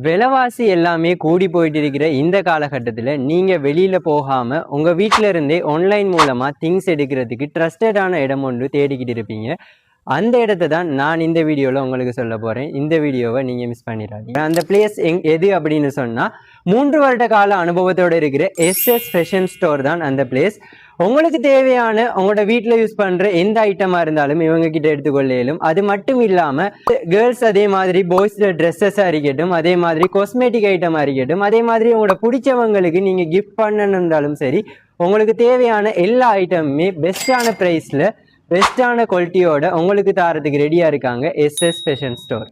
விலைவாசி எல்லாமே கூடி போயிட்டு இருக்கிற இந்த காலகட்டத்தில் நீங்கள் வெளியில் போகாமல் உங்கள் வீட்டில் இருந்தே ஆன்லைன் மூலமாக திங்ஸ் எடுக்கிறதுக்கு ட்ரஸ்டடான இடம் ஒன்று தேடிக்கிட்டு இருப்பீங்க. அந்த இடத்த தான் நான் இந்த வீடியோவில் உங்களுக்கு சொல்ல போகிறேன். இந்த வீடியோவை நீங்கள் மிஸ் பண்ணிடாதீங்க. அந்த பிளேஸ் எது அப்படின்னு சொன்னால் 3 வருட கால அனுபவத்தோடு இருக்கிற எஸ்எஸ் ஃபேஷன் ஸ்டோர் தான் அந்த பிளேஸ். உங்களுக்கு தேவையான உங்களோட வீட்டில் யூஸ் பண்ணுற எந்த ஐட்டமாக இருந்தாலும் இவங்க கிட்ட எடுத்துக்கொள்ளும். அது மட்டும் இல்லாமல் கேர்ள்ஸ் அதே மாதிரி பாய்ஸோட ட்ரெஸ்ஸஸாக இருக்கட்டும், அதே மாதிரி காஸ்மெட்டிக் ஐட்டமாக இருக்கட்டும், அதே மாதிரி உங்களோட பிடிச்சவங்களுக்கு நீங்கள் கிஃப்ட் பண்ணணுன்னாலும் சரி, உங்களுக்கு தேவையான எல்லா ஐட்டமுமே பெஸ்ட்டான ப்ரைஸில் பெஸ்ட்டான குவாலிட்டியோட உங்களுக்கு தாரத்துக்கு ரெடியாக இருக்காங்க எஸ்எஸ் ஃபேஷன் ஸ்டோர்.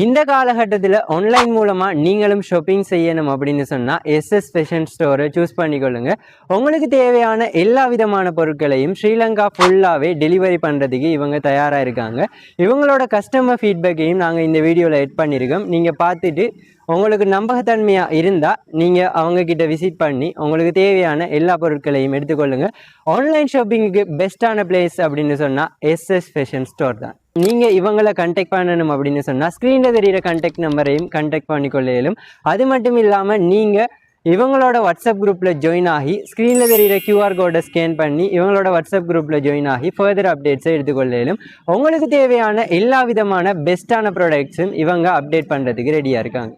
இந்த காலகட்டத்தில் ஆன்லைன் மூலமாக நீங்களும் ஷாப்பிங் செய்யணும் அப்படின்னு சொன்னால் எஸ்எஸ் ஃபேஷன் ஸ்டோரை சூஸ் பண்ணிக்கொள்ளுங்க. உங்களுக்கு தேவையான எல்லா விதமான பொருட்களையும் ஸ்ரீலங்கா ஃபுல்லாகவே டெலிவரி பண்ணுறதுக்கு இவங்க தயாராக இருக்காங்க. இவங்களோட கஸ்டமர் ஃபீட்பேக்கையும் நாங்கள் இந்த வீடியோவில் எட் பண்ணியிருக்கோம். நீங்கள் பார்த்துட்டு உங்களுக்கு நம்பகத்தன்மையாக இருந்தால் நீங்கள் அவங்கக்கிட்ட விசிட் பண்ணி உங்களுக்கு தேவையான எல்லா பொருட்களையும் எடுத்துக்கொள்ளுங்க. ஆன்லைன் ஷாப்பிங்குக்கு பெஸ்ட்டான பிளேஸ் அப்படின்னு சொன்னால் எஸ்எஸ் ஃபேஷன் ஸ்டோர் தான். நீங்கள் இவங்களை கண்டெக்ட் பண்ணணும் அப்படின்னு சொன்னால் ஸ்க்ரீனில் தெரிகிற கண்டெக்ட் நம்பரையும் கண்டெக்ட் பண்ணிக்கொள்ளும். அது மட்டும் இல்லாமல் நீங்கள் இவங்களோட வாட்ஸ்அப் குரூப்பில் ஜாயின் ஆகி ஸ்க்ரீனில் தெரிகிற கியூஆர் கோடை ஸ்கேன் பண்ணி இவங்களோட வாட்ஸ்அப் குரூப்பில் ஜாயின் ஆகி ஃபர்தர் அப்டேட்ஸை எடுத்துக்கொள்ளும். உங்களுக்கு தேவையான எல்லா விதமான பெஸ்ட்டான ப்ராடக்ட்ஸும் இவங்க அப்டேட் பண்ணுறதுக்கு ரெடியாக இருக்காங்க.